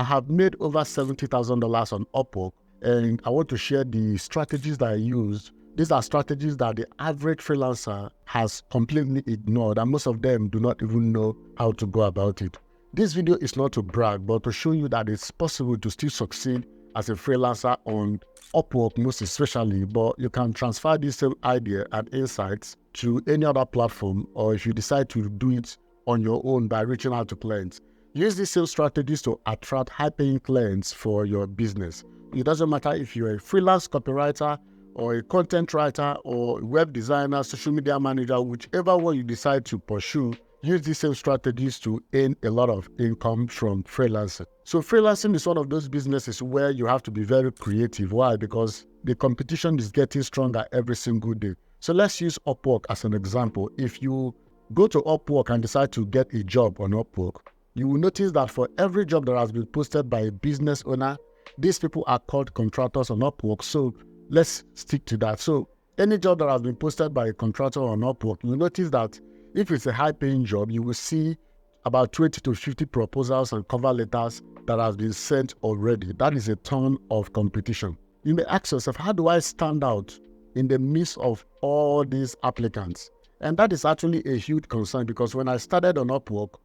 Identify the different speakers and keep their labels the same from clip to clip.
Speaker 1: I have made over $70,000 on Upwork, and I want to share the strategies that I used. These are strategies that the average freelancer has completely ignored, and most of them do not even know how to go about it. This video is not to brag, but to show you that it's possible to still succeed as a freelancer on Upwork, most especially, but you can transfer this same idea and insights to any other platform, or if you decide to do it on your own by reaching out to clients. Use these same strategies to attract high-paying clients for your business. It doesn't matter if you're a freelance copywriter or a content writer or web designer, social media manager, whichever one you decide to pursue, use these same strategies to earn a lot of income from freelancing. So freelancing is one of those businesses where you have to be very creative. Why? Because the competition is getting stronger every single day. So let's use Upwork as an example. If you go to Upwork and decide to get a job on Upwork, you will notice that for every job that has been posted by a business owner, these people are called contractors on Upwork. So let's stick to that. So any job that has been posted by a contractor on Upwork, you'll notice that if it's a high-paying job, you will see about 20 to 50 proposals and cover letters that have been sent already. That is a ton of competition. You may ask yourself, how do I stand out in the midst of all these applicants? And that is actually a huge concern, because when I started on Upwork,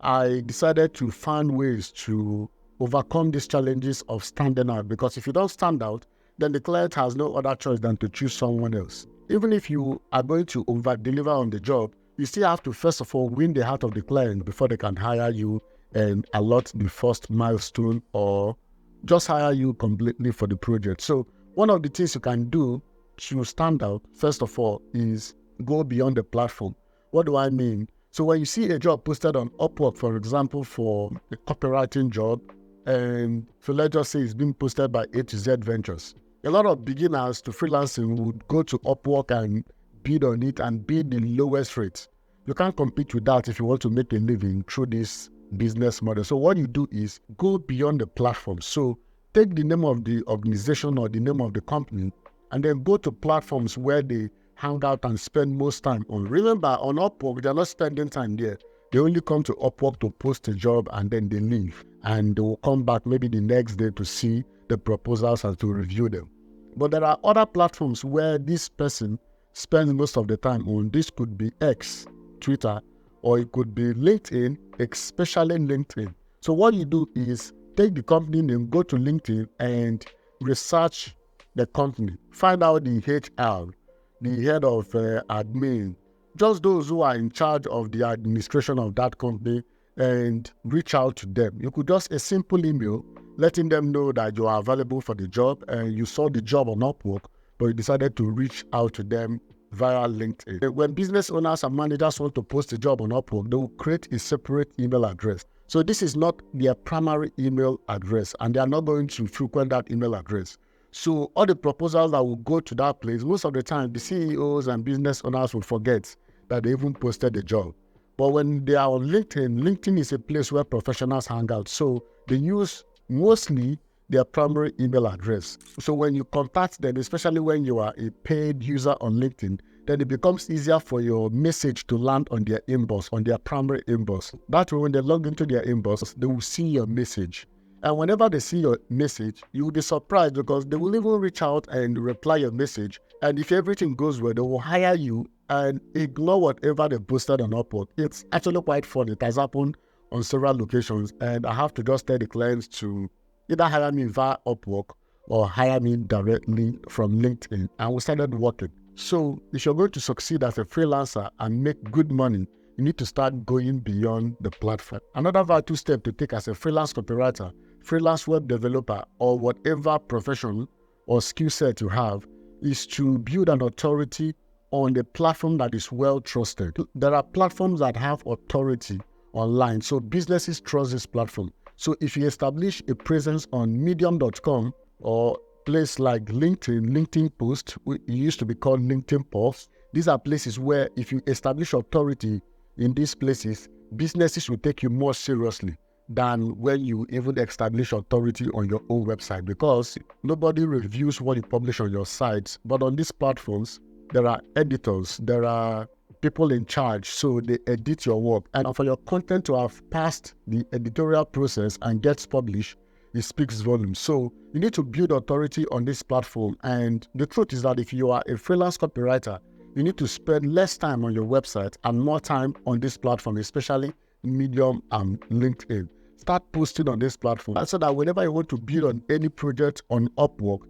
Speaker 1: I decided to find ways to overcome these challenges of standing out, because if you don't stand out, then the client has no other choice than to choose someone else. Even if you are going to over-deliver on the job, you still have to, first of all, win the heart of the client before they can hire you and allot the first milestone or just hire you completely for the project. So one of the things you can do to stand out, first of all, is go beyond the platform. What do I mean? So when you see a job posted on Upwork, for example, for a copywriting job, and so let's just say it's being posted by A to Z Ventures, a lot of beginners to freelancing would go to Upwork and bid on it and bid the lowest rate. You can't compete with that if you want to make a living through this business model. So what you do is go beyond the platform. So take the name of the organization or the name of the company and then go to platforms where they hang out and spend most time on. Remember, on Upwork, they're not spending time there. They only come to Upwork to post a job and then they leave. And they will come back maybe the next day to see the proposals and to review them. But there are other platforms where this person spends most of the time on. This could be X, Twitter, or it could be LinkedIn, especially LinkedIn. So what you do is take the company name, go to LinkedIn and research the company. Find out the HR, the head of admin, just those who are in charge of the administration of that company, and reach out to them. You could just a simple email letting them know that you are available for the job and you saw the job on Upwork, but you decided to reach out to them via LinkedIn. When business owners and managers want to post a job on Upwork, they will create a separate email address. So this is not their primary email address, and they are not going to frequent that email address. So all the proposals that will go to that place, most of the time, the CEOs and business owners will forget that they even posted the job. But when they are on LinkedIn, LinkedIn is a place where professionals hang out. So they use mostly their primary email address. So when you contact them, especially when you are a paid user on LinkedIn, then it becomes easier for your message to land on their inbox, on their primary inbox. That way, when they log into their inbox, they will see your message. And whenever they see your message, you will be surprised because they will even reach out and reply your message. And if everything goes well, they will hire you and ignore whatever they posted on Upwork. It's actually quite fun. It has happened on several locations. And I have to just tell the clients to either hire me via Upwork or hire me directly from LinkedIn. And we started working. So if you're going to succeed as a freelancer and make good money, you need to start going beyond the platform. Another vital step to take as a freelance copywriter, freelance web developer, or whatever profession or skill set you have is to build an authority on the platform that is well trusted. There are platforms that have authority online, so businesses trust this platform. So if you establish a presence on medium.com or place like LinkedIn Post, it used to be called LinkedIn Post. These are places where if you establish authority in these places, businesses will take you more seriously than when you even establish authority on your own website, because nobody reviews what you publish on your sites. But on these platforms, there are editors, there are people in charge, so they edit your work. And for your content to have passed the editorial process and gets published, it speaks volumes. So you need to build authority on this platform. And the truth is that if you are a freelance copywriter, you need to spend less time on your website and more time on this platform, especially Medium and LinkedIn. Start posting on this platform so that whenever you want to build on any project on Upwork,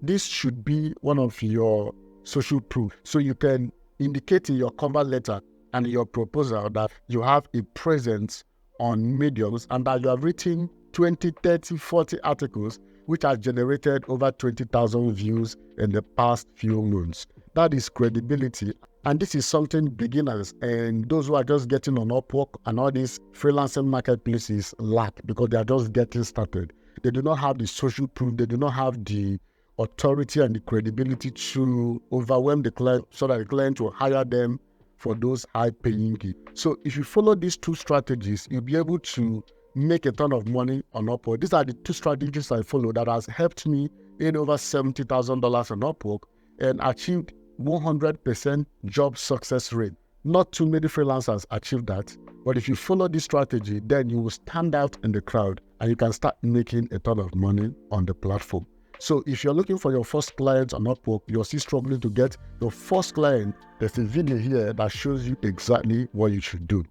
Speaker 1: this should be one of your social proof. So you can indicate in your cover letter and your proposal that you have a presence on Mediums and that you have written 20, 30, 40 articles which have generated over 20,000 views in the past few months. That is credibility. And this is something beginners and those who are just getting on Upwork and all these freelancing marketplaces lack, because they are just getting started. They do not have the social proof. They do not have the authority and the credibility to overwhelm the client so that the client will hire them for those high-paying gigs. So if you follow these two strategies, you'll be able to make a ton of money on Upwork. These are the two strategies I follow that has helped me in over $70,000 on Upwork and achieved 100% job success rate. Not too many freelancers achieve that, but if you follow this strategy, then you will stand out in the crowd and you can start making a ton of money on the platform. So if you're looking for your first client on Upwork, you're still struggling to get your first client, there's a video here that shows you exactly what you should do.